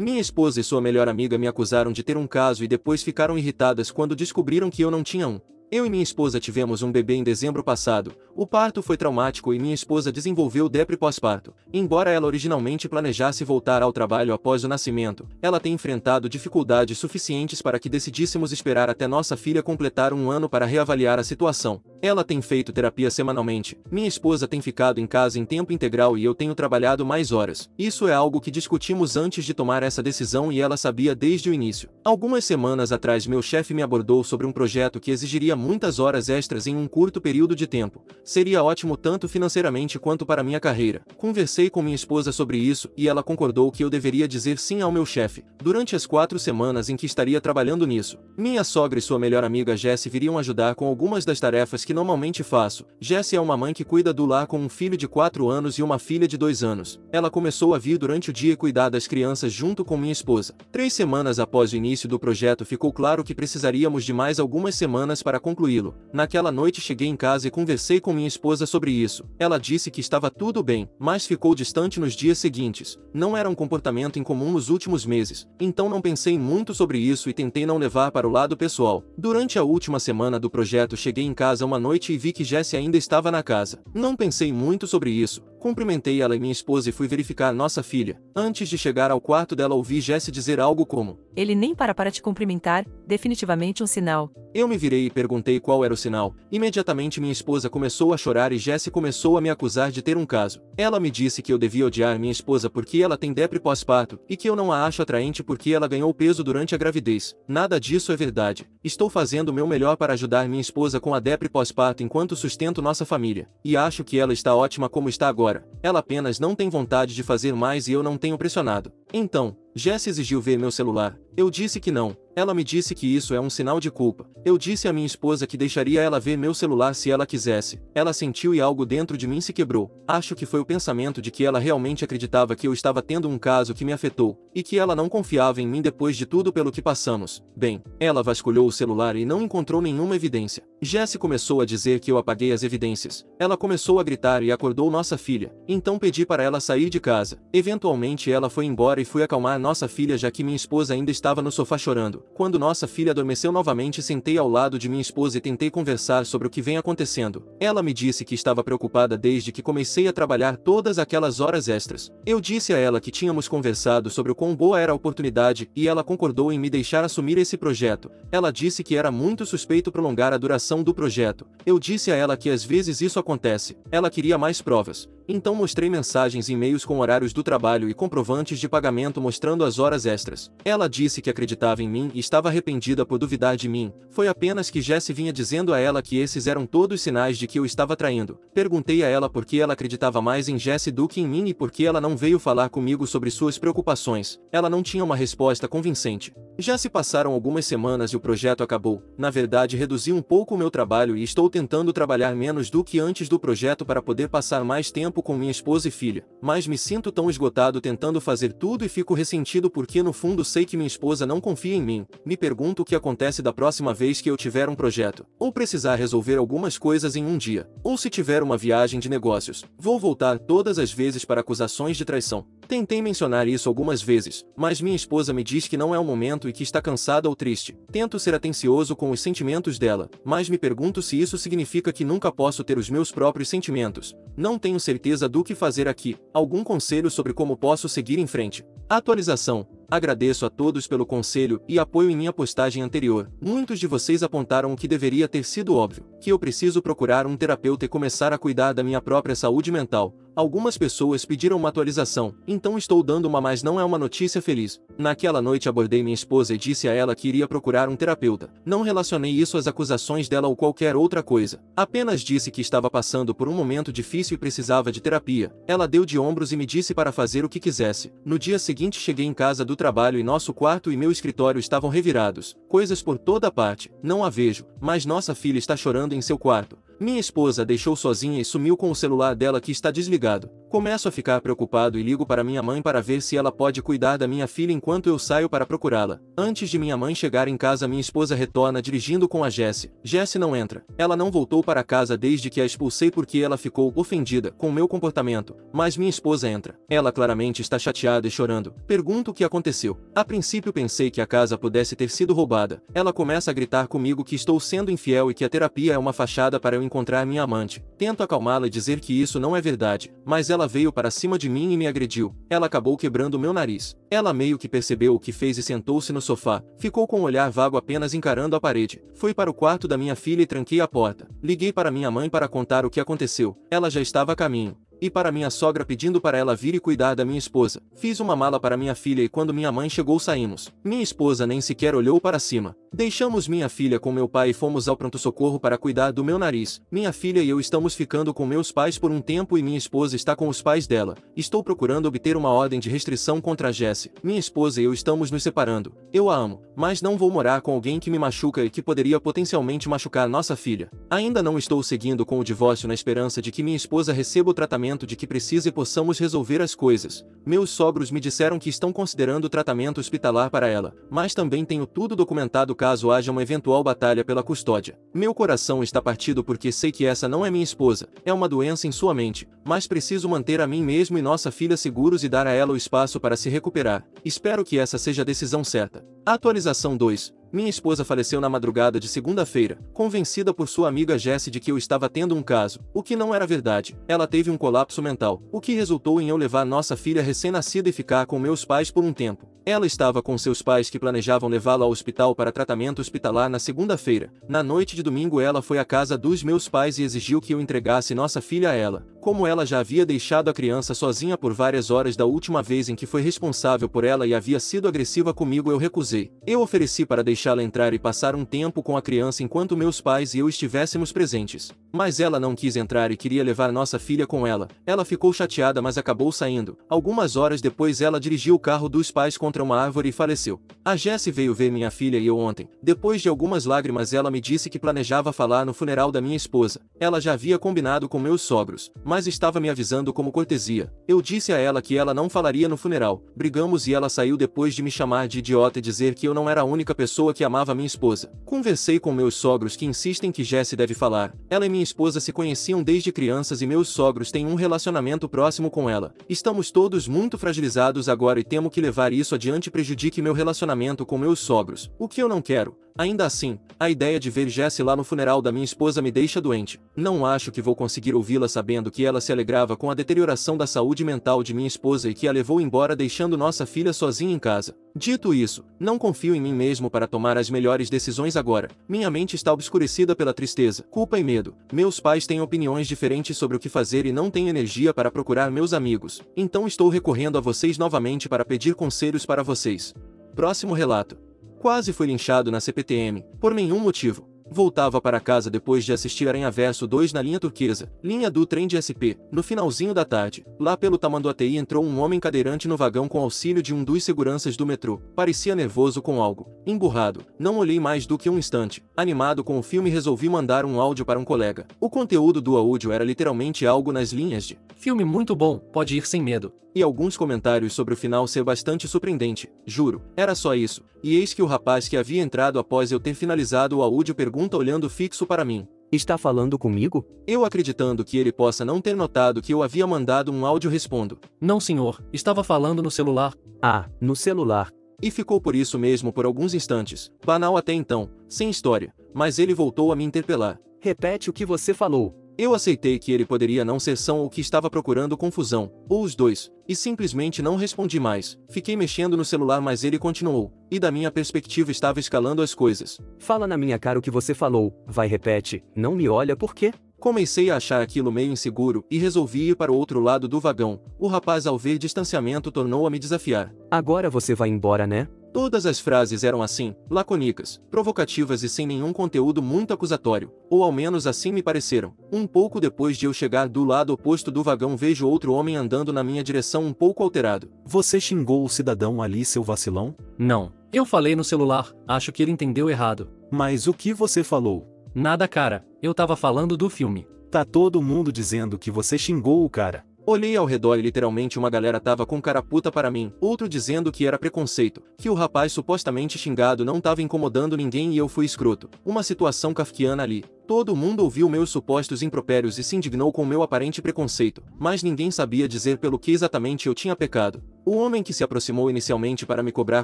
Minha esposa e sua melhor amiga me acusaram de ter um caso e depois ficaram irritadas quando descobriram que eu não tinha um. Eu e minha esposa tivemos um bebê em dezembro passado. O parto foi traumático e minha esposa desenvolveu depre pós-parto. Embora ela originalmente planejasse voltar ao trabalho após o nascimento, ela tem enfrentado dificuldades suficientes para que decidíssemos esperar até nossa filha completar um ano para reavaliar a situação. Ela tem feito terapia semanalmente. Minha esposa tem ficado em casa em tempo integral e eu tenho trabalhado mais horas. Isso é algo que discutimos antes de tomar essa decisão e ela sabia desde o início. Algumas semanas atrás meu chefe me abordou sobre um projeto que exigiria muitas horas extras em um curto período de tempo. Seria ótimo tanto financeiramente quanto para minha carreira. Conversei com minha esposa sobre isso e ela concordou que eu deveria dizer sim ao meu chefe, durante as 4 semanas em que estaria trabalhando nisso. Minha sogra e sua melhor amiga Jessie viriam ajudar com algumas das tarefas que normalmente faço. Jessie é uma mãe que cuida do lar com um filho de 4 anos e uma filha de 2 anos. Ela começou a vir durante o dia e cuidar das crianças junto com minha esposa. 3 semanas após o início do projeto ficou claro que precisaríamos de mais algumas semanas para concluí-lo. Naquela noite cheguei em casa e conversei com minha esposa sobre isso. Ela disse que estava tudo bem, mas ficou distante nos dias seguintes. Não era um comportamento incomum nos últimos meses, então não pensei muito sobre isso e tentei não levar para o lado pessoal. Durante a última semana do projeto cheguei em casa uma noite e vi que Jessie ainda estava na casa. Não pensei muito sobre isso. Cumprimentei ela e minha esposa e fui verificar nossa filha. Antes de chegar ao quarto dela ouvi Jessie dizer algo como: "Ele nem para te cumprimentar, definitivamente um sinal." Eu me virei e perguntei qual era o sinal. Imediatamente minha esposa começou a chorar e Jessie começou a me acusar de ter um caso. Ela me disse que eu devia odiar minha esposa porque ela tem depre pós-parto, e que eu não a acho atraente porque ela ganhou peso durante a gravidez. Nada disso é verdade. Estou fazendo o meu melhor para ajudar minha esposa com a depre pós-parto enquanto sustento nossa família. E acho que ela está ótima como está agora. Ela apenas não tem vontade de fazer mais e eu não tenho pressionado. Então, Jessie exigiu ver meu celular. Eu disse que não. Ela me disse que isso é um sinal de culpa. Eu disse à minha esposa que deixaria ela ver meu celular se ela quisesse. Ela sentiu e algo dentro de mim se quebrou. Acho que foi o pensamento de que ela realmente acreditava que eu estava tendo um caso que me afetou, e que ela não confiava em mim depois de tudo pelo que passamos. Bem, ela vasculhou o celular e não encontrou nenhuma evidência. Jessie começou a dizer que eu apaguei as evidências. Ela começou a gritar e acordou nossa filha. Então pedi para ela sair de casa. Eventualmente ela foi embora e fui acalmar nossa filha já que minha esposa ainda estava no sofá chorando. Quando nossa filha adormeceu novamente, sentei ao lado de minha esposa e tentei conversar sobre o que vem acontecendo. Ela me disse que estava preocupada desde que comecei a trabalhar todas aquelas horas extras. Eu disse a ela que tínhamos conversado sobre o quão boa era a oportunidade e ela concordou em me deixar assumir esse projeto. Ela disse que era muito suspeito prolongar a duração do projeto. Eu disse a ela que às vezes isso acontece. Ela queria mais provas. Então mostrei mensagens e e-mails com horários do trabalho e comprovantes de pagamento mostrando as horas extras. Ela disse que acreditava em mim e estava arrependida por duvidar de mim. Foi apenas que Jessie vinha dizendo a ela que esses eram todos sinais de que eu estava traindo. Perguntei a ela por que ela acreditava mais em Jessie do que em mim e por que ela não veio falar comigo sobre suas preocupações. Ela não tinha uma resposta convincente. Já se passaram algumas semanas e o projeto acabou. Na verdade, reduzi um pouco o meu trabalho e estou tentando trabalhar menos do que antes do projeto para poder passar mais tempo com minha esposa e filha. Mas me sinto tão esgotado tentando fazer tudo e fico ressentido porque no fundo sei que minha esposa não confia em mim. Me pergunto o que acontece da próxima vez que eu tiver um projeto, ou precisar resolver algumas coisas em um dia, ou se tiver uma viagem de negócios. Vou voltar todas as vezes para acusações de traição. Tentei mencionar isso algumas vezes, mas minha esposa me diz que não é o momento e que está cansada ou triste. Tento ser atencioso com os sentimentos dela, mas me pergunto se isso significa que nunca posso ter os meus próprios sentimentos. Não tenho certeza do que fazer aqui. Algum conselho sobre como posso seguir em frente? Atualização. Agradeço a todos pelo conselho e apoio em minha postagem anterior. Muitos de vocês apontaram o que deveria ter sido óbvio, que eu preciso procurar um terapeuta e começar a cuidar da minha própria saúde mental. Algumas pessoas pediram uma atualização, então estou dando uma, mas não é uma notícia feliz. Naquela noite abordei minha esposa e disse a ela que iria procurar um terapeuta. Não relacionei isso às acusações dela ou qualquer outra coisa. Apenas disse que estava passando por um momento difícil e precisava de terapia. Ela deu de ombros e me disse para fazer o que quisesse. No dia seguinte cheguei em casa do trabalho e nosso quarto e meu escritório estavam revirados. Coisas por toda parte. Não a vejo, mas nossa filha está chorando em seu quarto. Minha esposa a deixou sozinha e sumiu com o celular dela que está desligado. Começo a ficar preocupado e ligo para minha mãe para ver se ela pode cuidar da minha filha enquanto eu saio para procurá-la. Antes de minha mãe chegar em casa, minha esposa retorna dirigindo com a Jessie. Jessie não entra. Ela não voltou para casa desde que a expulsei porque ela ficou ofendida com o meu comportamento. Mas minha esposa entra. Ela claramente está chateada e chorando. Pergunto o que aconteceu. A princípio pensei que a casa pudesse ter sido roubada. Ela começa a gritar comigo que estou sendo infiel e que a terapia é uma fachada para eu encontrar minha amante. Tento acalmá-la e dizer que isso não é verdade, mas ela veio para cima de mim e me agrediu. Ela acabou quebrando meu nariz. Ela meio que percebeu o que fez e sentou-se no sofá. Ficou com o olhar vago apenas encarando a parede. Fui para o quarto da minha filha e tranquei a porta. Liguei para minha mãe para contar o que aconteceu. Ela já estava a caminho. E para minha sogra pedindo para ela vir e cuidar da minha esposa. Fiz uma mala para minha filha e quando minha mãe chegou saímos. Minha esposa nem sequer olhou para cima. Deixamos minha filha com meu pai e fomos ao pronto-socorro para cuidar do meu nariz. Minha filha e eu estamos ficando com meus pais por um tempo e minha esposa está com os pais dela. Estou procurando obter uma ordem de restrição contra a Jessie. Minha esposa e eu estamos nos separando. Eu a amo, mas não vou morar com alguém que me machuca e que poderia potencialmente machucar nossa filha. Ainda não estou seguindo com o divórcio na esperança de que minha esposa receba o tratamento de que precisa e possamos resolver as coisas. Meus sogros me disseram que estão considerando o tratamento hospitalar para ela, mas também tenho tudo documentado caso haja uma eventual batalha pela custódia. Meu coração está partido porque sei que essa não é minha esposa, é uma doença em sua mente, mas preciso manter a mim mesmo e nossa filha seguros e dar a ela o espaço para se recuperar. Espero que essa seja a decisão certa. Atualização 2. Minha esposa faleceu na madrugada de segunda-feira, convencida por sua amiga Jessie de que eu estava tendo um caso, o que não era verdade. Ela teve um colapso mental, o que resultou em eu levar nossa filha recém-nascida e ficar com meus pais por um tempo. Ela estava com seus pais que planejavam levá-la ao hospital para tratamento hospitalar na segunda-feira. Na noite de domingo ela foi à casa dos meus pais e exigiu que eu entregasse nossa filha a ela. Como ela já havia deixado a criança sozinha por várias horas da última vez em que foi responsável por ela e havia sido agressiva comigo, eu recusei. Eu ofereci para deixá-la entrar e passar um tempo com a criança enquanto meus pais e eu estivéssemos presentes. Mas ela não quis entrar e queria levar nossa filha com ela. Ela ficou chateada, mas acabou saindo. Algumas horas depois ela dirigiu o carro dos pais contra uma árvore e faleceu. A Jessie veio ver minha filha e eu ontem. Depois de algumas lágrimas ela me disse que planejava falar no funeral da minha esposa. Ela já havia combinado com meus sogros, mas estava me avisando como cortesia. Eu disse a ela que ela não falaria no funeral. Brigamos e ela saiu depois de me chamar de idiota e dizer que eu não era a única pessoa que amava minha esposa. Conversei com meus sogros que insistem que Jessie deve falar. Ela e minha esposa se conheciam desde crianças e meus sogros têm um relacionamento próximo com ela. Estamos todos muito fragilizados agora e temo que levar isso adiante prejudique meu relacionamento com meus sogros, o que eu não quero. Ainda assim, a ideia de ver Jessie lá no funeral da minha esposa me deixa doente. Não acho que vou conseguir ouvi-la sabendo que ela se alegrava com a deterioração da saúde mental de minha esposa e que a levou embora deixando nossa filha sozinha em casa. Dito isso, não confio em mim mesmo para tomar as melhores decisões agora. Minha mente está obscurecida pela tristeza, culpa e medo. Meus pais têm opiniões diferentes sobre o que fazer e não tenho energia para procurar meus amigos. Então estou recorrendo a vocês novamente para pedir conselhos para vocês. Próximo relato. Quase fui linchado na CPTM, por nenhum motivo. Voltava para casa depois de assistir Aranhaverso 2 na linha turquesa, linha do trem de SP, no finalzinho da tarde. Lá pelo Tamanduateí entrou um homem cadeirante no vagão com auxílio de um dos seguranças do metrô. Parecia nervoso com algo. Emburrado. Não olhei mais do que um instante. Animado com o filme, resolvi mandar um áudio para um colega. O conteúdo do áudio era literalmente algo nas linhas de filme muito bom, pode ir sem medo. E alguns comentários sobre o final ser bastante surpreendente. Juro, era só isso. E eis que o rapaz que havia entrado após eu ter finalizado o áudio pergunta olhando fixo para mim. Está falando comigo? Eu, acreditando que ele possa não ter notado que eu havia mandado um áudio, respondo. Não, senhor, estava falando no celular. Ah, no celular. E ficou por isso mesmo por alguns instantes. Banal até então, sem história. Mas ele voltou a me interpelar. Repete o que você falou. Eu aceitei que ele poderia não ser são ou que estava procurando confusão, ou os dois, e simplesmente não respondi mais. Fiquei mexendo no celular, mas ele continuou, e da minha perspectiva estava escalando as coisas. Fala na minha cara o que você falou, vai, repete, não me olha por quê? Comecei a achar aquilo meio inseguro e resolvi ir para o outro lado do vagão. O rapaz, ao ver distanciamento, tornou a me desafiar. Agora você vai embora, né? Todas as frases eram assim, lacônicas, provocativas e sem nenhum conteúdo muito acusatório, ou ao menos assim me pareceram. Um pouco depois de eu chegar do lado oposto do vagão, vejo outro homem andando na minha direção um pouco alterado. Você xingou o cidadão ali, seu vacilão? Não, eu falei no celular, acho que ele entendeu errado. Mas o que você falou? Nada, cara, eu tava falando do filme. Tá todo mundo dizendo que você xingou o cara. Olhei ao redor e literalmente uma galera tava com cara puta para mim, outro dizendo que era preconceito, que o rapaz supostamente xingado não tava incomodando ninguém e eu fui escroto. Uma situação kafkiana ali. Todo mundo ouviu meus supostos impropérios e se indignou com meu aparente preconceito, mas ninguém sabia dizer pelo que exatamente eu tinha pecado. O homem que se aproximou inicialmente para me cobrar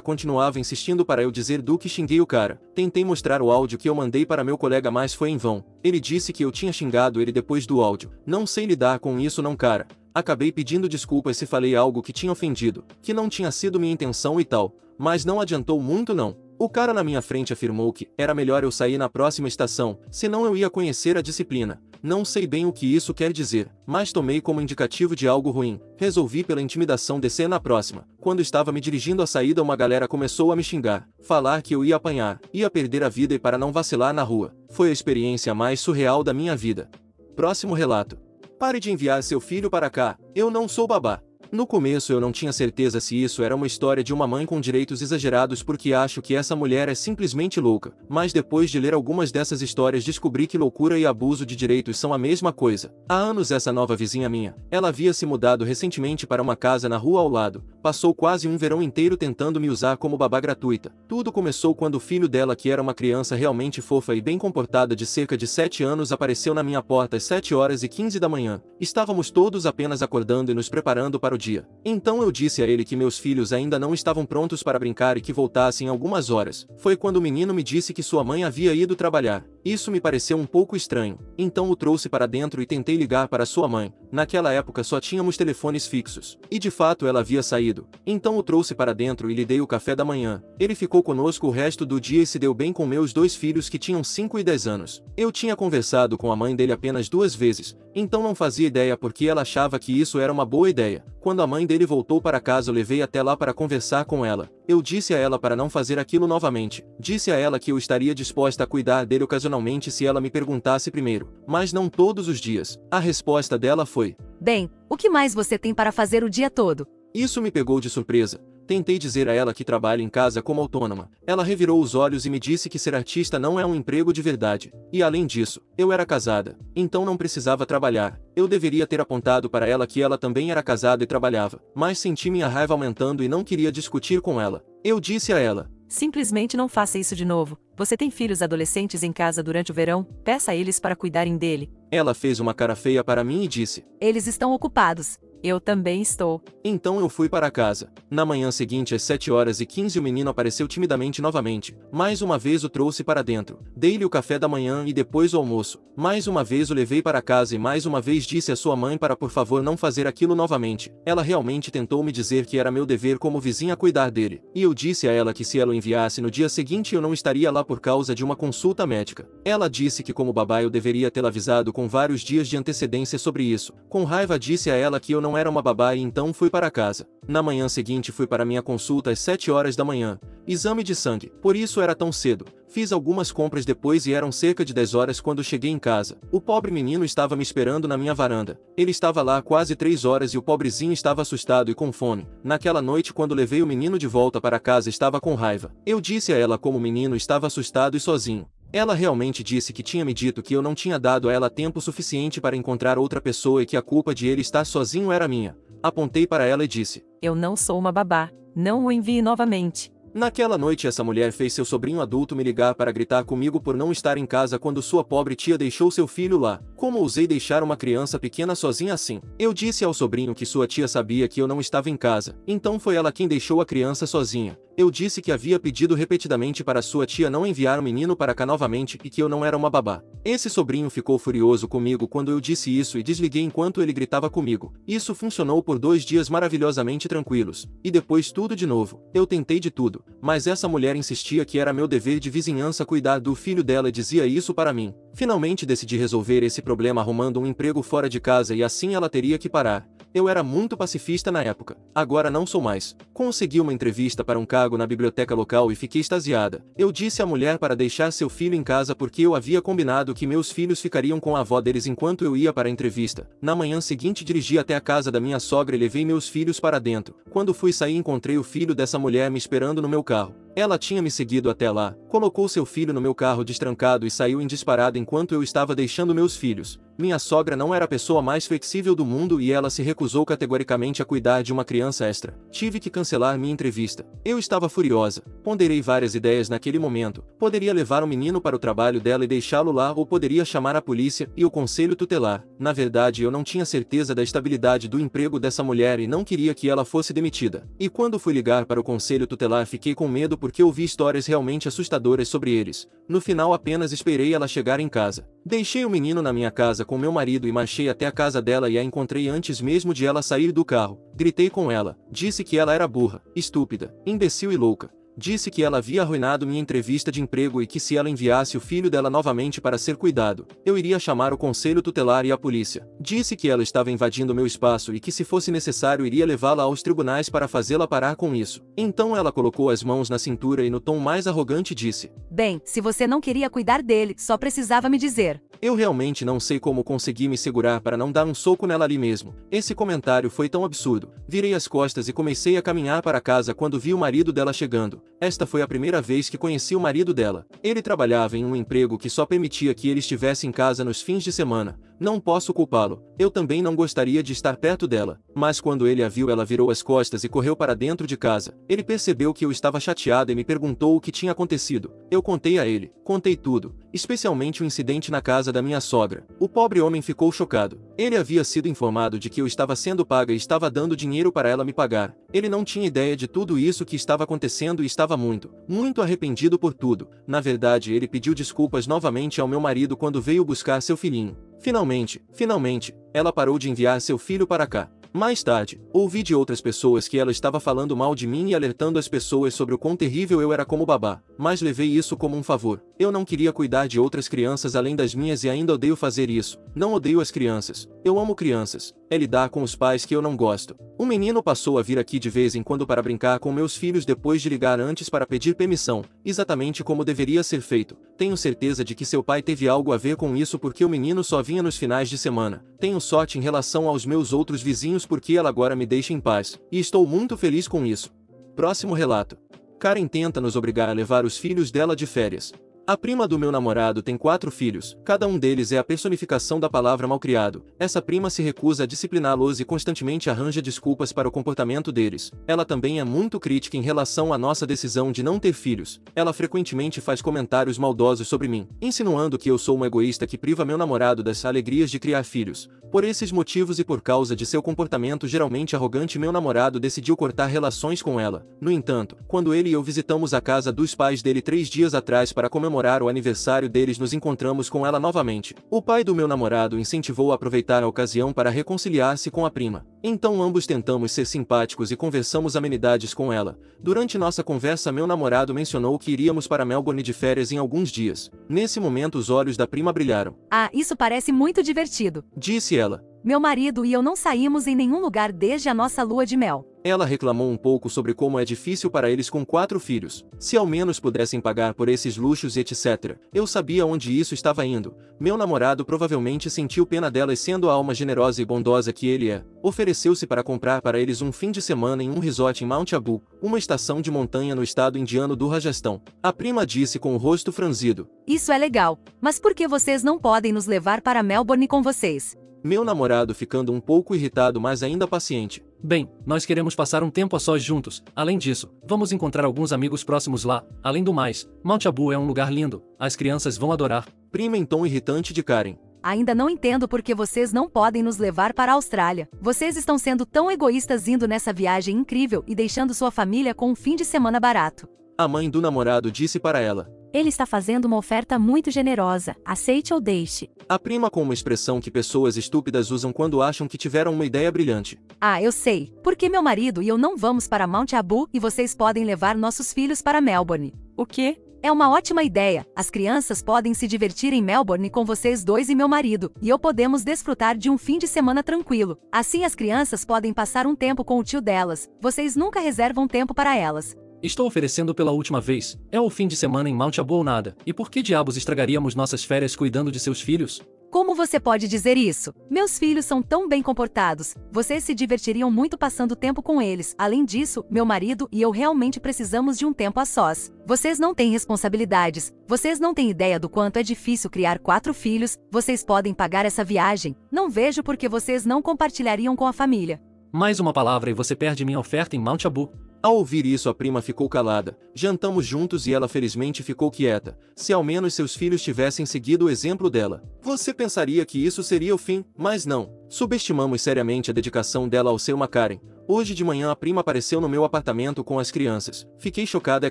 continuava insistindo para eu dizer do que xinguei o cara. Tentei mostrar o áudio que eu mandei para meu colega, mas foi em vão. Ele disse que eu tinha xingado ele depois do áudio. Não sei lidar com isso não, cara. Acabei pedindo desculpas se falei algo que tinha ofendido, que não tinha sido minha intenção e tal, mas não adiantou muito não. O cara na minha frente afirmou que era melhor eu sair na próxima estação, senão eu ia conhecer a disciplina. Não sei bem o que isso quer dizer, mas tomei como indicativo de algo ruim. Resolvi pela intimidação descer na próxima. Quando estava me dirigindo à saída, uma galera começou a me xingar, falar que eu ia apanhar, ia perder a vida e para não vacilar na rua. Foi a experiência mais surreal da minha vida. Próximo relato. Pare de enviar seu filho para cá, eu não sou babá. No começo eu não tinha certeza se isso era uma história de uma mãe com direitos exagerados, porque acho que essa mulher é simplesmente louca, mas depois de ler algumas dessas histórias descobri que loucura e abuso de direitos são a mesma coisa. Há anos essa nova vizinha minha, ela havia se mudado recentemente para uma casa na rua ao lado, passou quase um verão inteiro tentando me usar como babá gratuita. Tudo começou quando o filho dela, que era uma criança realmente fofa e bem comportada de cerca de 7 anos, apareceu na minha porta às 7h15 da manhã. Estávamos todos apenas acordando e nos preparando para o dia. Então eu disse a ele que meus filhos ainda não estavam prontos para brincar e que voltassem em algumas horas. Foi quando o menino me disse que sua mãe havia ido trabalhar. Isso me pareceu um pouco estranho. Então o trouxe para dentro e tentei ligar para sua mãe. Naquela época só tínhamos telefones fixos. E de fato ela havia saído. Então o trouxe para dentro e lhe dei o café da manhã. Ele ficou conosco o resto do dia e se deu bem com meus 2 filhos que tinham 5 e 10 anos. Eu tinha conversado com a mãe dele apenas 2 vezes, então não fazia ideia porque ela achava que isso era uma boa ideia. Quando a mãe dele voltou para casa, eu levei até lá para conversar com ela. Eu disse a ela para não fazer aquilo novamente. Disse a ela que eu estaria disposta a cuidar dele ocasionalmente se ela me perguntasse primeiro, mas não todos os dias. A resposta dela foi: Bem, o que mais você tem para fazer o dia todo? Isso me pegou de surpresa. Tentei dizer a ela que trabalho em casa como autônoma. Ela revirou os olhos e me disse que ser artista não é um emprego de verdade. E além disso, eu era casada, então não precisava trabalhar. Eu deveria ter apontado para ela que ela também era casada e trabalhava, mas senti minha raiva aumentando e não queria discutir com ela. Eu disse a ela: simplesmente não faça isso de novo. Você tem filhos adolescentes em casa durante o verão? Peça a eles para cuidarem dele. Ela fez uma cara feia para mim e disse: eles estão ocupados. Eu também estou. Então eu fui para casa. Na manhã seguinte às 7h15 o menino apareceu timidamente novamente. Mais uma vez o trouxe para dentro. Dei-lhe o café da manhã e depois o almoço. Mais uma vez o levei para casa e mais uma vez disse à sua mãe para por favor não fazer aquilo novamente. Ela realmente tentou me dizer que era meu dever como vizinha cuidar dele. E eu disse a ela que se ela o enviasse no dia seguinte eu não estaria lá por causa de uma consulta médica. Ela disse que como babá eu deveria tê-la avisado com vários dias de antecedência sobre isso. Com raiva disse a ela que eu não era uma babá e então fui para casa. Na manhã seguinte fui para minha consulta às 7 horas da manhã. Exame de sangue. Por isso era tão cedo. Fiz algumas compras depois e eram cerca de 10 horas quando cheguei em casa. O pobre menino estava me esperando na minha varanda. Ele estava lá há quase 3 horas e o pobrezinho estava assustado e com fome. Naquela noite quando levei o menino de volta para casa estava com raiva. Eu disse a ela como o menino estava assustado e sozinho. Ela realmente disse que tinha me dito que eu não tinha dado a ela tempo suficiente para encontrar outra pessoa e que a culpa de ele estar sozinho era minha. Apontei para ela e disse: eu não sou uma babá. Não o envie novamente. Naquela noite essa mulher fez seu sobrinho adulto me ligar para gritar comigo por não estar em casa quando sua pobre tia deixou seu filho lá. Como ousei deixar uma criança pequena sozinha assim? Eu disse ao sobrinho que sua tia sabia que eu não estava em casa, então foi ela quem deixou a criança sozinha. Eu disse que havia pedido repetidamente para sua tia não enviar o menino para cá novamente e que eu não era uma babá. Esse sobrinho ficou furioso comigo quando eu disse isso e desliguei enquanto ele gritava comigo. Isso funcionou por 2 dias maravilhosamente tranquilos. E depois tudo de novo. Eu tentei de tudo, mas essa mulher insistia que era meu dever de vizinhança cuidar do filho dela e dizia isso para mim. Finalmente decidi resolver esse problema arrumando um emprego fora de casa e assim ela teria que parar. Eu era muito pacifista na época. Agora não sou mais. Consegui uma entrevista para um cargo na biblioteca local e fiquei extasiada. Eu disse à mulher para deixar seu filho em casa porque eu havia combinado que meus filhos ficariam com a avó deles enquanto eu ia para a entrevista. Na manhã seguinte dirigi até a casa da minha sogra e levei meus filhos para dentro. Quando fui sair encontrei o filho dessa mulher me esperando no meu carro. Ela tinha me seguido até lá, colocou seu filho no meu carro destrancado e saiu em disparada enquanto eu estava deixando meus filhos. Minha sogra não era a pessoa mais flexível do mundo e ela se recusou categoricamente a cuidar de uma criança extra. Tive que cancelar minha entrevista. Eu estava furiosa. Ponderei várias ideias naquele momento. Poderia levar o menino para o trabalho dela e deixá-lo lá, ou poderia chamar a polícia e o conselho tutelar. Na verdade, eu não tinha certeza da estabilidade do emprego dessa mulher e não queria que ela fosse demitida. E quando fui ligar para o conselho tutelar, fiquei com medo porque ouvi histórias realmente assustadoras sobre eles. No final, apenas esperei ela chegar em casa. Deixei o menino na minha casa com meu marido e marchei até a casa dela e a encontrei antes mesmo de ela sair do carro. Gritei com ela. Disse que ela era burra, estúpida, imbecil e louca. Disse que ela havia arruinado minha entrevista de emprego e que se ela enviasse o filho dela novamente para ser cuidado, eu iria chamar o conselho tutelar e a polícia. Disse que ela estava invadindo meu espaço e que se fosse necessário iria levá-la aos tribunais para fazê-la parar com isso. Então ela colocou as mãos na cintura e no tom mais arrogante disse: Bem, se você não queria cuidar dele, só precisava me dizer. Eu realmente não sei como consegui me segurar para não dar um soco nela ali mesmo. Esse comentário foi tão absurdo. Virei as costas e comecei a caminhar para casa quando vi o marido dela chegando. Esta foi a primeira vez que conheci o marido dela. Ele trabalhava em um emprego que só permitia que ele estivesse em casa nos fins de semana. Não posso culpá-lo. Eu também não gostaria de estar perto dela. Mas quando ele a viu, ela virou as costas e correu para dentro de casa. Ele percebeu que eu estava chateada e me perguntou o que tinha acontecido. Eu contei a ele. Contei tudo, especialmente o incidente na casa da minha sogra. O pobre homem ficou chocado. Ele havia sido informado de que eu estava sendo paga e estava dando dinheiro para ela me pagar. Ele não tinha ideia de tudo isso que estava acontecendo e estava muito arrependido por tudo. Na verdade, ele pediu desculpas novamente ao meu marido quando veio buscar seu filhinho. Finalmente, ela parou de enviar seu filho para cá. Mais tarde, ouvi de outras pessoas que ela estava falando mal de mim e alertando as pessoas sobre o quão terrível eu era como babá, mas levei isso como um favor. Eu não queria cuidar de outras crianças além das minhas e ainda odeio fazer isso. Não odeio as crianças. Eu amo crianças. É lidar com os pais que eu não gosto. Um menino passou a vir aqui de vez em quando para brincar com meus filhos depois de ligar antes para pedir permissão, exatamente como deveria ser feito. Tenho certeza de que seu pai teve algo a ver com isso porque o menino só vinha nos finais de semana. Tenho sorte em relação aos meus outros vizinhos porque ela agora me deixa em paz, e estou muito feliz com isso. Próximo relato. Karen tenta nos obrigar a levar os filhos dela de férias. A prima do meu namorado tem 4 filhos, cada um deles é a personificação da palavra malcriado. Essa prima se recusa a discipliná-los e constantemente arranja desculpas para o comportamento deles. Ela também é muito crítica em relação à nossa decisão de não ter filhos. Ela frequentemente faz comentários maldosos sobre mim, insinuando que eu sou uma egoísta que priva meu namorado das alegrias de criar filhos. Por esses motivos e por causa de seu comportamento geralmente arrogante, meu namorado decidiu cortar relações com ela. No entanto, quando ele e eu visitamos a casa dos pais dele 3 dias atrás para comemorar o aniversário deles, nos encontramos com ela novamente. O pai do meu namorado incentivou a aproveitar a ocasião para reconciliar-se com a prima. Então ambos tentamos ser simpáticos e conversamos amenidades com ela. Durante nossa conversa, meu namorado mencionou que iríamos para Melbourne de férias em alguns dias. Nesse momento os olhos da prima brilharam. Ah, isso parece muito divertido. Disse ela. Meu marido e eu não saímos em nenhum lugar desde a nossa lua de mel. Ela reclamou um pouco sobre como é difícil para eles com 4 filhos. Se ao menos pudessem pagar por esses luxos e etc. Eu sabia onde isso estava indo. Meu namorado provavelmente sentiu pena delas, sendo a alma generosa e bondosa que ele é. Ofereceu-se para comprar para eles um fim de semana em um resort em Mount Abu, uma estação de montanha no estado indiano do Rajastão. A prima disse com o rosto franzido. Isso é legal, mas por que vocês não podem nos levar para Melbourne com vocês? Meu namorado ficando um pouco irritado, mas ainda paciente. Bem, nós queremos passar um tempo a sós juntos. Além disso, vamos encontrar alguns amigos próximos lá. Além do mais, Mount Abu é um lugar lindo. As crianças vão adorar. Prima em tom irritante de Karen. Ainda não entendo por que vocês não podem nos levar para a Austrália. Vocês estão sendo tão egoístas indo nessa viagem incrível e deixando sua família com um fim de semana barato. A mãe do namorado disse para ela. Ele está fazendo uma oferta muito generosa. Aceite ou deixe. A prima com uma expressão que pessoas estúpidas usam quando acham que tiveram uma ideia brilhante. Ah, eu sei. Porque meu marido e eu não vamos para Mount Abu e vocês podem levar nossos filhos para Melbourne. O quê? É uma ótima ideia. As crianças podem se divertir em Melbourne com vocês dois e meu marido, e eu podemos desfrutar de um fim de semana tranquilo. Assim as crianças podem passar um tempo com o tio delas. Vocês nunca reservam tempo para elas. Estou oferecendo pela última vez. É o fim de semana em Mount Abu ou nada. E por que diabos estragaríamos nossas férias cuidando de seus filhos? Como você pode dizer isso? Meus filhos são tão bem comportados. Vocês se divertiriam muito passando tempo com eles. Além disso, meu marido e eu realmente precisamos de um tempo a sós. Vocês não têm responsabilidades. Vocês não têm ideia do quanto é difícil criar 4 filhos. Vocês podem pagar essa viagem. Não vejo por que vocês não compartilhariam com a família. Mais uma palavra e você perde minha oferta em Mount Abu. Ao ouvir isso, a prima ficou calada. Jantamos juntos e ela felizmente ficou quieta. Se ao menos seus filhos tivessem seguido o exemplo dela. Você pensaria que isso seria o fim, mas não. Subestimamos seriamente a dedicação dela ao ser uma Karen. Hoje de manhã a prima apareceu no meu apartamento com as crianças. Fiquei chocada, é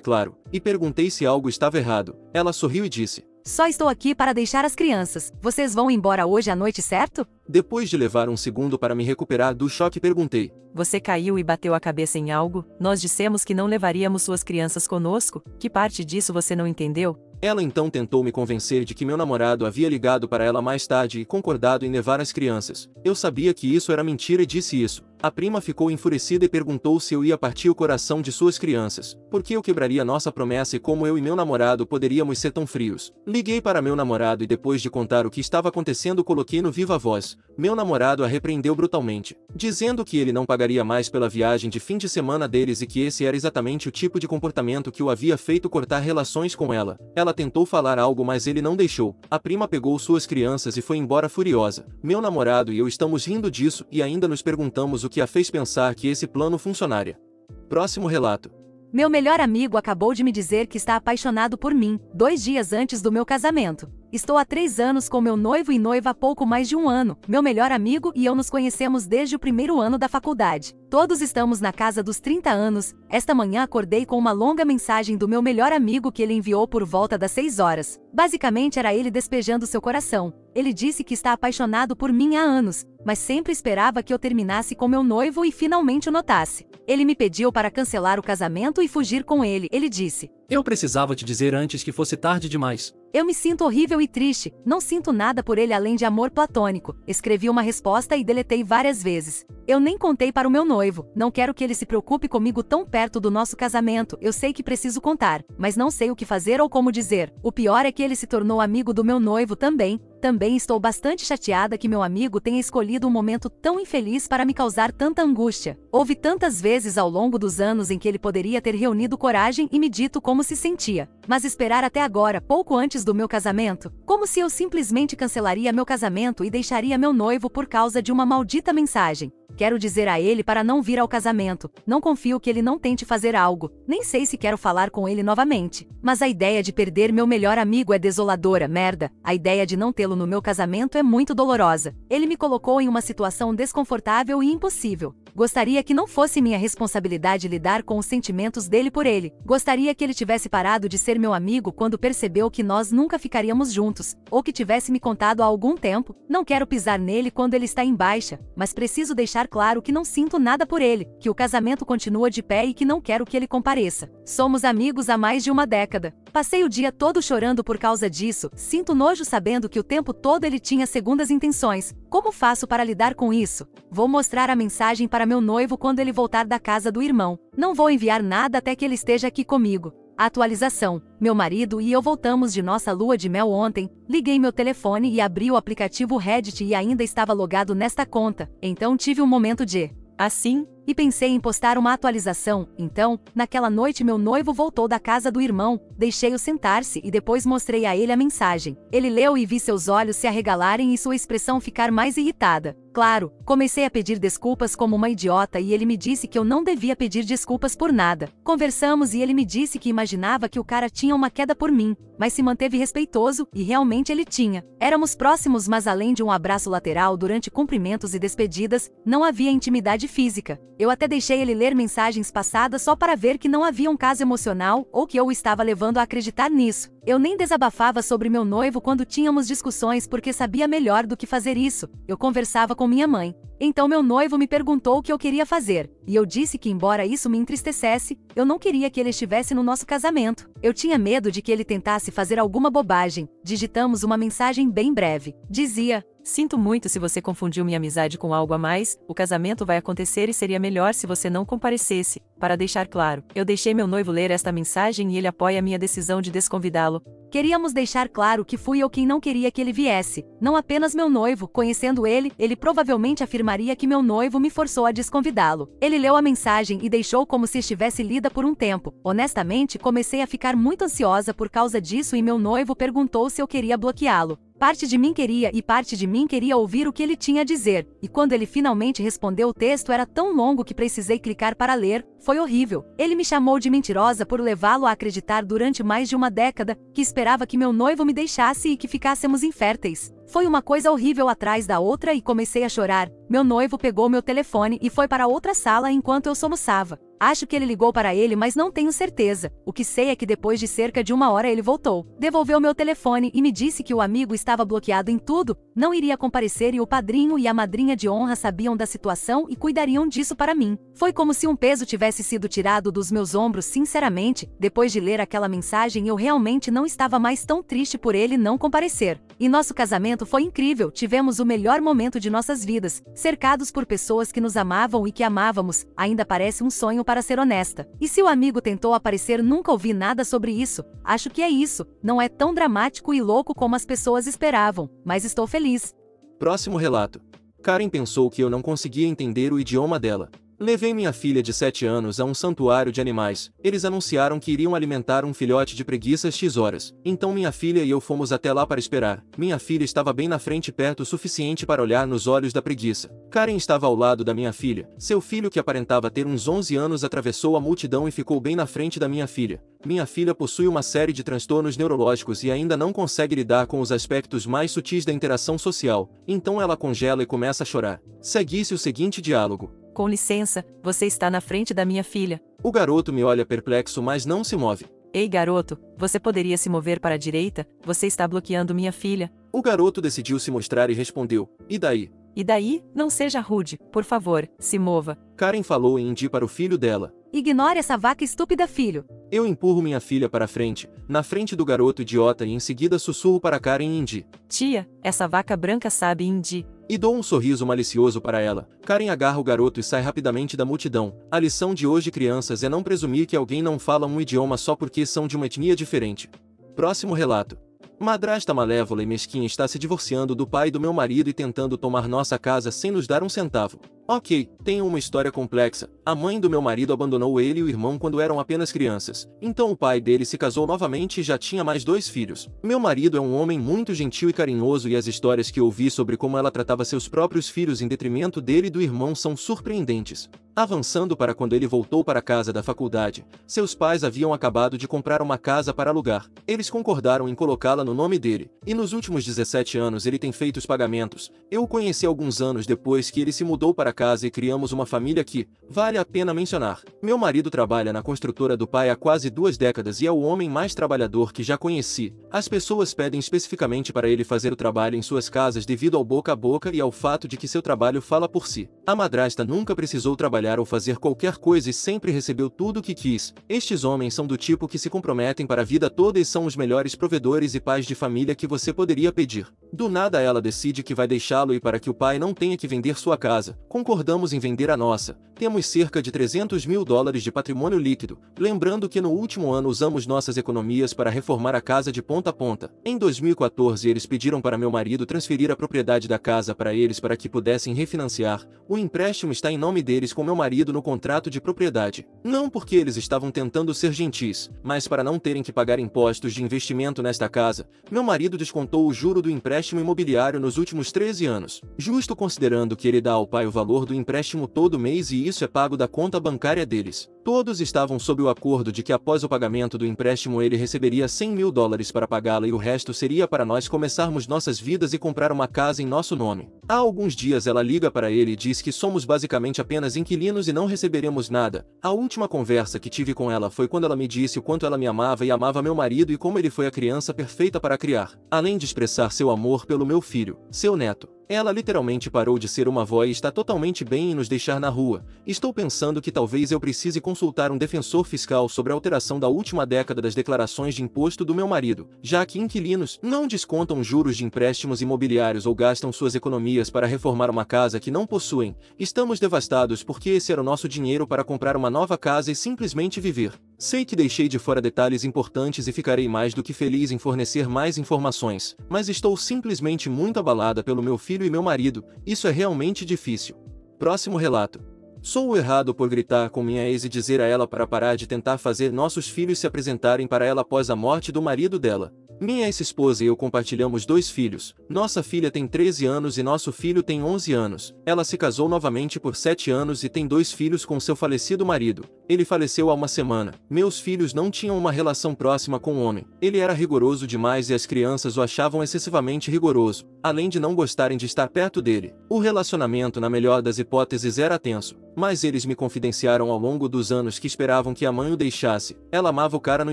claro, e perguntei se algo estava errado. Ela sorriu e disse: Só estou aqui para deixar as crianças. Vocês vão embora hoje à noite, certo? Depois de levar um segundo para me recuperar do choque, perguntei: Você caiu e bateu a cabeça em algo? Nós dissemos que não levaríamos suas crianças conosco? Que parte disso você não entendeu? Ela então tentou me convencer de que meu namorado havia ligado para ela mais tarde e concordado em levar as crianças. Eu sabia que isso era mentira e disse isso. A prima ficou enfurecida e perguntou se eu ia partir o coração de suas crianças, porque eu quebraria nossa promessa e como eu e meu namorado poderíamos ser tão frios. Liguei para meu namorado e depois de contar o que estava acontecendo coloquei no viva voz. Meu namorado a repreendeu brutalmente, dizendo que ele não pagaria mais pela viagem de fim de semana deles e que esse era exatamente o tipo de comportamento que o havia feito cortar relações com ela. Ela tentou falar algo, mas ele não deixou. A prima pegou suas crianças e foi embora furiosa. Meu namorado e eu estamos rindo disso e ainda nos perguntamos o que a fez pensar que esse plano funcionaria. Próximo relato. Meu melhor amigo acabou de me dizer que está apaixonado por mim, 2 dias antes do meu casamento. Estou há 3 anos com meu noivo e noiva há pouco mais de 1 ano. Meu melhor amigo e eu nos conhecemos desde o primeiro ano da faculdade. Todos estamos na casa dos 30 anos. Esta manhã acordei com uma longa mensagem do meu melhor amigo que ele enviou por volta das 6 horas. Basicamente era ele despejando seu coração. Ele disse que está apaixonado por mim há anos, mas sempre esperava que eu terminasse com meu noivo e finalmente o notasse. Ele me pediu para cancelar o casamento e fugir com ele. Ele disse: Eu precisava te dizer antes que fosse tarde demais. Eu me sinto horrível e triste, não sinto nada por ele além de amor platônico. Escrevi uma resposta e deletei várias vezes. Eu nem contei para o meu noivo, não quero que ele se preocupe comigo tão perto do nosso casamento. Eu sei que preciso contar, mas não sei o que fazer ou como dizer. O pior é que ele se tornou amigo do meu noivo também. Também estou bastante chateada que meu amigo tenha escolhido um momento tão infeliz para me causar tanta angústia. Houve tantas vezes ao longo dos anos em que ele poderia ter reunido coragem e me dito como se sentia. Mas esperar até agora, pouco antes do meu casamento, como se eu simplesmente cancelaria meu casamento e deixaria meu noivo por causa de uma maldita mensagem. Quero dizer a ele para não vir ao casamento. Não confio que ele não tente fazer algo. Nem sei se quero falar com ele novamente. Mas a ideia de perder meu melhor amigo é desoladora, merda. A ideia de não tê-lo no meu casamento é muito dolorosa. Ele me colocou em uma situação desconfortável e impossível. Gostaria que não fosse minha responsabilidade lidar com os sentimentos dele por ele. Gostaria que ele tivesse parado de ser meu amigo quando percebeu que nós nunca ficaríamos juntos, ou que tivesse me contado há algum tempo. Não quero pisar nele quando ele está em baixa, mas preciso deixar claro que não sinto nada por ele, que o casamento continua de pé e que não quero que ele compareça. Somos amigos há mais de uma década. Passei o dia todo chorando por causa disso, sinto nojo sabendo que o tempo todo ele tinha segundas intenções. Como faço para lidar com isso? Vou mostrar a mensagem para meu noivo quando ele voltar da casa do irmão. Não vou enviar nada até que ele esteja aqui comigo. Atualização. Meu marido e eu voltamos de nossa lua de mel ontem. Liguei meu telefone e abri o aplicativo Reddit e ainda estava logado nesta conta. Então tive um momento de assim, e pensei em postar uma atualização. Então, naquela noite meu noivo voltou da casa do irmão, deixei-o sentar-se e depois mostrei a ele a mensagem. Ele leu e vi seus olhos se arregalarem e sua expressão ficar mais irritada. Claro, comecei a pedir desculpas como uma idiota e ele me disse que eu não devia pedir desculpas por nada. Conversamos e ele me disse que imaginava que o cara tinha uma queda por mim, mas se manteve respeitoso, e realmente ele tinha. Éramos próximos, mas além de um abraço lateral durante cumprimentos e despedidas, não havia intimidade física. Eu até deixei ele ler mensagens passadas só para ver que não havia um caso emocional ou que eu o estava levando a acreditar nisso. Eu nem desabafava sobre meu noivo quando tínhamos discussões porque sabia melhor do que fazer isso. Eu conversava com minha mãe. Então meu noivo me perguntou o que eu queria fazer, e eu disse que embora isso me entristecesse, eu não queria que ele estivesse no nosso casamento. Eu tinha medo de que ele tentasse fazer alguma bobagem. Digitamos uma mensagem bem breve. Dizia: sinto muito se você confundiu minha amizade com algo a mais, o casamento vai acontecer e seria melhor se você não comparecesse. Para deixar claro, eu deixei meu noivo ler esta mensagem e ele apoia minha decisão de desconvidá-lo. Queríamos deixar claro que fui eu quem não queria que ele viesse, não apenas meu noivo. Conhecendo ele, ele provavelmente afirmaria que meu noivo me forçou a desconvidá-lo. Ele leu a mensagem e deixou como se estivesse lida por um tempo. Honestamente, comecei a ficar muito ansiosa por causa disso e meu noivo perguntou se eu queria bloqueá-lo. Parte de mim queria e parte de mim queria ouvir o que ele tinha a dizer, e quando ele finalmente respondeu, o texto era tão longo que precisei clicar para ler. Foi horrível. Ele me chamou de mentirosa por levá-lo a acreditar durante mais de uma década que esperava que meu noivo me deixasse e que ficássemos inférteis. Foi uma coisa horrível atrás da outra e comecei a chorar. Meu noivo pegou meu telefone e foi para outra sala enquanto eu soluçava. Acho que ele ligou para ele, mas não tenho certeza. O que sei é que depois de cerca de uma hora ele voltou. Devolveu meu telefone e me disse que o amigo estava bloqueado em tudo, não iria comparecer e o padrinho e a madrinha de honra sabiam da situação e cuidariam disso para mim. Foi como se um peso tivesse sido tirado dos meus ombros. Sinceramente, depois de ler aquela mensagem eu realmente não estava mais tão triste por ele não comparecer. E nosso casamento foi incrível, tivemos o melhor momento de nossas vidas, cercados por pessoas que nos amavam e que amávamos. Ainda parece um sonho, para ser honesta. E se o amigo tentou aparecer, nunca ouvi nada sobre isso. Acho que é isso, não é tão dramático e louco como as pessoas esperavam, mas estou feliz. Próximo relato. Karen pensou que eu não conseguia entender o idioma dela. Levei minha filha de 7 anos a um santuário de animais. Eles anunciaram que iriam alimentar um filhote de preguiças X horas. Então minha filha e eu fomos até lá para esperar. Minha filha estava bem na frente, perto o suficiente para olhar nos olhos da preguiça. Karen estava ao lado da minha filha. Seu filho, que aparentava ter uns 11 anos, atravessou a multidão e ficou bem na frente da minha filha. Minha filha possui uma série de transtornos neurológicos e ainda não consegue lidar com os aspectos mais sutis da interação social. Então ela congela e começa a chorar. Seguisse o seguinte diálogo. Com licença, você está na frente da minha filha. O garoto me olha perplexo, mas não se move. Ei, garoto, você poderia se mover para a direita? Você está bloqueando minha filha. O garoto decidiu se mostrar e respondeu. E daí? E daí? Não seja rude, por favor, se mova. Karen falou em hindi para o filho dela. Ignore essa vaca estúpida, filho. Eu empurro minha filha para frente, na frente do garoto idiota, e em seguida sussurro para Karen em hindi. Tia, essa vaca branca sabe hindi. E dou um sorriso malicioso para ela. Karen agarra o garoto e sai rapidamente da multidão. A lição de hoje, crianças, é não presumir que alguém não fala um idioma só porque são de uma etnia diferente. Próximo relato. Madrasta malévola e mesquinha está se divorciando do pai do meu marido e tentando tomar nossa casa sem nos dar um centavo. Ok, tenho uma história complexa. A mãe do meu marido abandonou ele e o irmão quando eram apenas crianças. Então o pai dele se casou novamente e já tinha mais 2 filhos. Meu marido é um homem muito gentil e carinhoso e as histórias que ouvi sobre como ela tratava seus próprios filhos em detrimento dele e do irmão são surpreendentes. Avançando para quando ele voltou para a casa da faculdade, seus pais haviam acabado de comprar uma casa para alugar. Eles concordaram em colocá-la no nome dele, e nos últimos 17 anos ele tem feito os pagamentos. Eu o conheci alguns anos depois que ele se mudou para casa e criamos uma família que, vale a pena mencionar. Meu marido trabalha na construtora do pai há quase 2 décadas e é o homem mais trabalhador que já conheci. As pessoas pedem especificamente para ele fazer o trabalho em suas casas devido ao boca a boca e ao fato de que seu trabalho fala por si. A madrasta nunca precisou trabalhar ou fazer qualquer coisa e sempre recebeu tudo o que quis. Estes homens são do tipo que se comprometem para a vida toda e são os melhores provedores e pais de família que você poderia pedir. Do nada ela decide que vai deixá-lo e para que o pai não tenha que vender sua casa, concordamos em vender a nossa. Temos cerca de $300 mil de patrimônio líquido, lembrando que no último ano usamos nossas economias para reformar a casa de ponta a ponta. Em 2014 eles pediram para meu marido transferir a propriedade da casa para eles para que pudessem refinanciar. O empréstimo está em nome deles com meu marido no contrato de propriedade. Não porque eles estavam tentando ser gentis, mas para não terem que pagar impostos de investimento nesta casa. Meu marido descontou o juro do empréstimo imobiliário nos últimos 13 anos. Justo considerando que ele dá ao pai o valor do empréstimo todo mês e isso é pago da conta bancária deles. Todos estavam sob o acordo de que após o pagamento do empréstimo ele receberia $100 mil para pagá-la e o resto seria para nós começarmos nossas vidas e comprar uma casa em nosso nome. Há alguns dias ela liga para ele e diz que somos basicamente apenas inquilinos e não receberemos nada. A última conversa que tive com ela foi quando ela me disse o quanto ela me amava e amava meu marido e como ele foi a criança perfeita para criar, além de expressar seu amor pelo meu filho, seu neto. Ela literalmente parou de ser uma avó e está totalmente bem em nos deixar na rua. Estou pensando que talvez eu precise consultar um defensor fiscal sobre a alteração da última década das declarações de imposto do meu marido, já que inquilinos não descontam juros de empréstimos imobiliários ou gastam suas economias para reformar uma casa que não possuem. Estamos devastados porque esse era o nosso dinheiro para comprar uma nova casa e simplesmente viver. Sei que deixei de fora detalhes importantes e ficarei mais do que feliz em fornecer mais informações, mas estou simplesmente muito abalada pelo meu filho e meu marido, isso é realmente difícil. Próximo relato. Sou o errado por gritar com minha ex e dizer a ela para parar de tentar fazer nossos filhos se apresentarem para ela após a morte do marido dela. Minha ex-esposa e eu compartilhamos 2 filhos. Nossa filha tem 13 anos e nosso filho tem 11 anos. Ela se casou novamente por 7 anos e tem 2 filhos com seu falecido marido. Ele faleceu há uma semana. Meus filhos não tinham uma relação próxima com o homem. Ele era rigoroso demais e as crianças o achavam excessivamente rigoroso, além de não gostarem de estar perto dele. O relacionamento, na melhor das hipóteses, era tenso, mas eles me confidenciaram ao longo dos anos que esperavam que a mãe o deixasse. Ela amava o cara no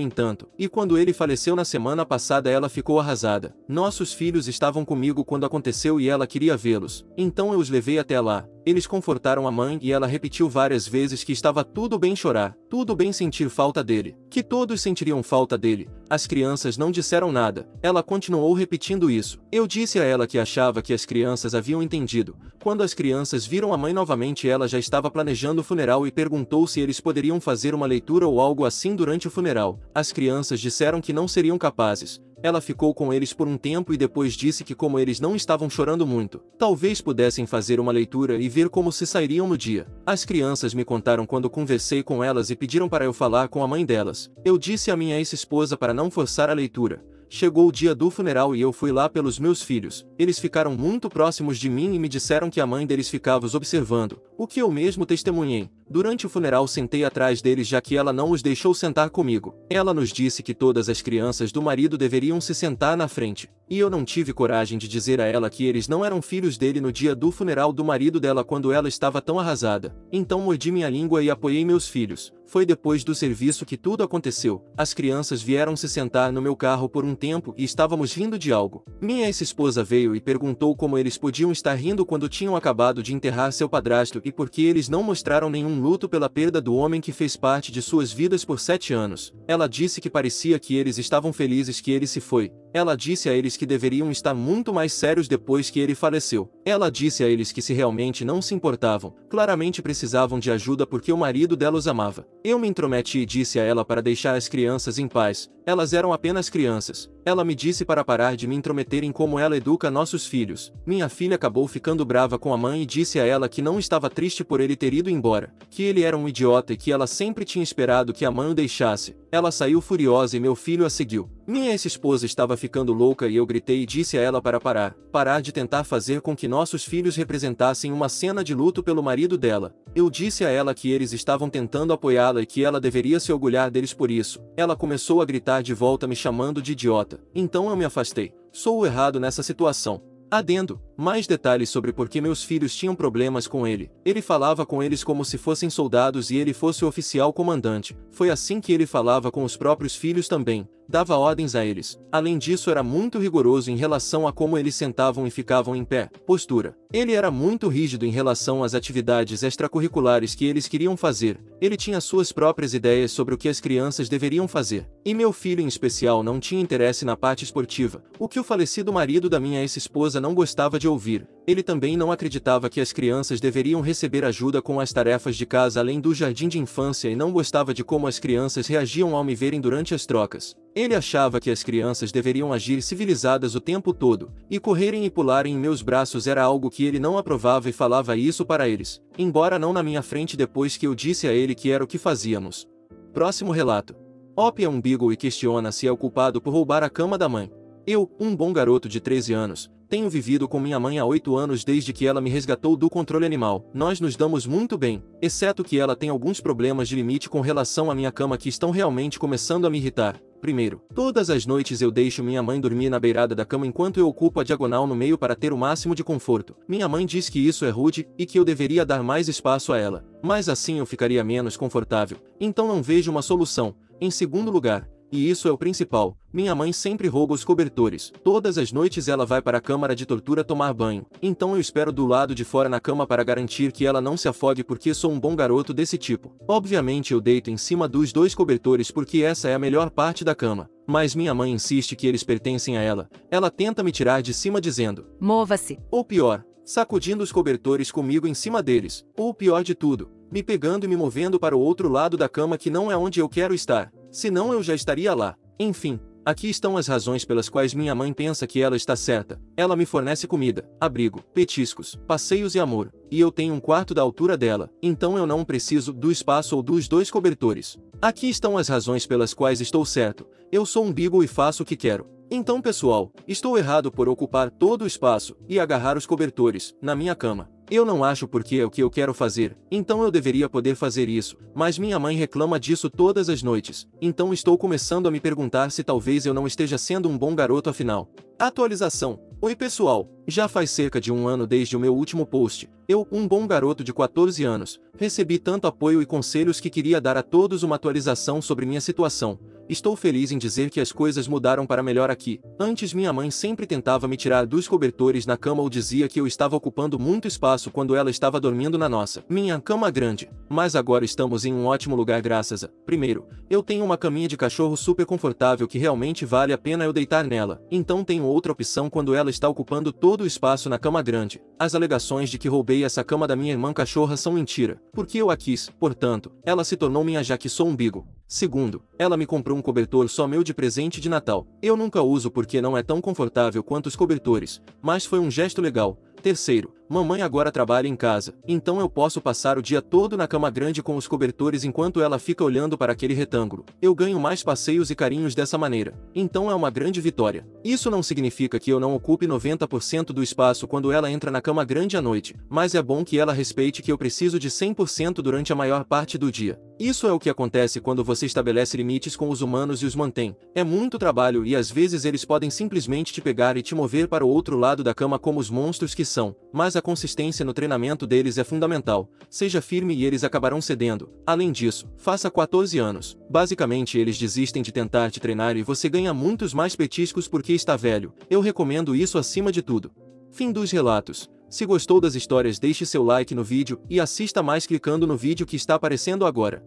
entanto, e quando ele faleceu na semana passada ela ficou arrasada. Nossos filhos estavam comigo quando aconteceu e ela queria vê-los. Então eu os levei até lá. Eles confortaram a mãe e ela repetiu várias vezes que estava tudo bem chorar, tudo bem sentir falta dele, que todos sentiriam falta dele. As crianças não disseram nada. Ela continuou repetindo isso. Eu disse a ela que achava que as crianças haviam entendido. Quando as crianças viram a mãe novamente, ela já estava planejando o funeral e perguntou se eles poderiam fazer uma leitura ou algo assim durante o funeral. As crianças disseram que não seriam capazes. Ela ficou com eles por um tempo e depois disse que como eles não estavam chorando muito, talvez pudessem fazer uma leitura e ver como se sairiam no dia. As crianças me contaram quando conversei com elas e pediram para eu falar com a mãe delas. Eu disse à minha ex-esposa para não forçar a leitura. Chegou o dia do funeral e eu fui lá pelos meus filhos. Eles ficaram muito próximos de mim e me disseram que a mãe deles ficava os observando, o que eu mesmo testemunhei. Durante o funeral sentei atrás deles já que ela não os deixou sentar comigo. Ela nos disse que todas as crianças do marido deveriam se sentar na frente. E eu não tive coragem de dizer a ela que eles não eram filhos dele no dia do funeral do marido dela quando ela estava tão arrasada. Então mordi minha língua e apoiei meus filhos. Foi depois do serviço que tudo aconteceu. As crianças vieram se sentar no meu carro por um tempo e estávamos rindo de algo. Minha ex-esposa veio e perguntou como eles podiam estar rindo quando tinham acabado de enterrar seu padrasto e por que eles não mostraram nenhum luto pela perda do homem que fez parte de suas vidas por 7 anos. Ela disse que parecia que eles estavam felizes que ele se foi. Ela disse a eles que deveriam estar muito mais sérios depois que ele faleceu. Ela disse a eles que se realmente não se importavam, claramente precisavam de ajuda porque o marido dela os amava. Eu me intrometi e disse a ela para deixar as crianças em paz. Elas eram apenas crianças. Ela me disse para parar de me intrometer em como ela educa nossos filhos. Minha filha acabou ficando brava com a mãe e disse a ela que não estava triste por ele ter ido embora, que ele era um idiota e que ela sempre tinha esperado que a mãe o deixasse. Ela saiu furiosa e meu filho a seguiu. Minha ex-esposa estava ficando louca e eu gritei e disse a ela para parar de tentar fazer com que nossos filhos representassem uma cena de luto pelo marido dela. Eu disse a ela que eles estavam tentando apoiá-la e que ela deveria se orgulhar deles por isso. Ela começou a gritar de volta me chamando de idiota. Então eu me afastei. Sou o errado nessa situação. Adendo. Mais detalhes sobre por que meus filhos tinham problemas com ele. Ele falava com eles como se fossem soldados e ele fosse o oficial comandante. Foi assim que ele falava com os próprios filhos também. Dava ordens a eles. Além disso, era muito rigoroso em relação a como eles sentavam e ficavam em pé. Postura. Ele era muito rígido em relação às atividades extracurriculares que eles queriam fazer. Ele tinha suas próprias ideias sobre o que as crianças deveriam fazer. E meu filho em especial não tinha interesse na parte esportiva, o que o falecido marido da minha ex-esposa não gostava de ouvir. Ele também não acreditava que as crianças deveriam receber ajuda com as tarefas de casa além do jardim de infância e não gostava de como as crianças reagiam ao me verem durante as trocas. Ele achava que as crianças deveriam agir civilizadas o tempo todo, e correrem e pularem em meus braços era algo que ele não aprovava e falava isso para eles, embora não na minha frente depois que eu disse a ele que era o que fazíamos. Próximo relato. Opia um beagle e questiona se é o culpado por roubar a cama da mãe. Eu, um bom garoto de 13 anos, tenho vivido com minha mãe há 8 anos desde que ela me resgatou do controle animal. Nós nos damos muito bem, exceto que ela tem alguns problemas de limite com relação à minha cama que estão realmente começando a me irritar. Primeiro, todas as noites eu deixo minha mãe dormir na beirada da cama enquanto eu ocupo a diagonal no meio para ter o máximo de conforto. Minha mãe diz que isso é rude e que eu deveria dar mais espaço a ela, mas assim eu ficaria menos confortável. Então não vejo uma solução. Em segundo lugar, e isso é o principal, minha mãe sempre rouba os cobertores. Todas as noites ela vai para a câmara de tortura tomar banho. Então eu espero do lado de fora na cama para garantir que ela não se afogue porque sou um bom garoto desse tipo. Obviamente eu deito em cima dos 2 cobertores porque essa é a melhor parte da cama. Mas minha mãe insiste que eles pertencem a ela. Ela tenta me tirar de cima dizendo: Mova-se. Ou pior, sacudindo os cobertores comigo em cima deles, ou pior de tudo, me pegando e me movendo para o outro lado da cama que não é onde eu quero estar, senão eu já estaria lá. Enfim, aqui estão as razões pelas quais minha mãe pensa que ela está certa. Ela me fornece comida, abrigo, petiscos, passeios e amor, e eu tenho um quarto da altura dela, então eu não preciso do espaço ou dos 2 cobertores. Aqui estão as razões pelas quais estou certo. Eu sou um beagle e faço o que quero. Então pessoal, estou errado por ocupar todo o espaço e agarrar os cobertores na minha cama. Eu não acho porque é o que eu quero fazer, então eu deveria poder fazer isso, mas minha mãe reclama disso todas as noites, então estou começando a me perguntar se talvez eu não esteja sendo um bom garoto afinal. Atualização. Oi pessoal, já faz cerca de 1 ano desde o meu último post. Eu, um bom garoto de 14 anos, recebi tanto apoio e conselhos que queria dar a todos uma atualização sobre minha situação. Estou feliz em dizer que as coisas mudaram para melhor aqui. Antes minha mãe sempre tentava me tirar dos cobertores na cama ou dizia que eu estava ocupando muito espaço quando ela estava dormindo na nossa, minha cama grande. Mas agora estamos em um ótimo lugar graças a... Primeiro, eu tenho uma caminha de cachorro super confortável que realmente vale a pena eu deitar nela. Então tenho outra opção quando ela está ocupando todo o espaço na cama grande. As alegações de que roubei essa cama da minha irmã cachorra são mentira, porque eu a quis, portanto, ela se tornou minha já que sou um beagle. Segundo, ela me comprou um cobertor só meu de presente de Natal. Eu nunca uso porque não é tão confortável quanto os cobertores, mas foi um gesto legal. Terceiro, mamãe agora trabalha em casa, então eu posso passar o dia todo na cama grande com os cobertores enquanto ela fica olhando para aquele retângulo. Eu ganho mais passeios e carinhos dessa maneira, então é uma grande vitória. Isso não significa que eu não ocupe 90% do espaço quando ela entra na cama grande à noite, mas é bom que ela respeite que eu preciso de 100% durante a maior parte do dia. Isso é o que acontece quando você estabelece limites com os humanos e os mantém. É muito trabalho e às vezes eles podem simplesmente te pegar e te mover para o outro lado da cama como os monstros que são, mas a consistência no treinamento deles é fundamental. Seja firme e eles acabarão cedendo. Além disso, faça 14 anos. Basicamente eles desistem de tentar te treinar e você ganha muitos mais petiscos porque está velho. Eu recomendo isso acima de tudo. Fim dos relatos. Se gostou das histórias, deixe seu like no vídeo e assista mais clicando no vídeo que está aparecendo agora.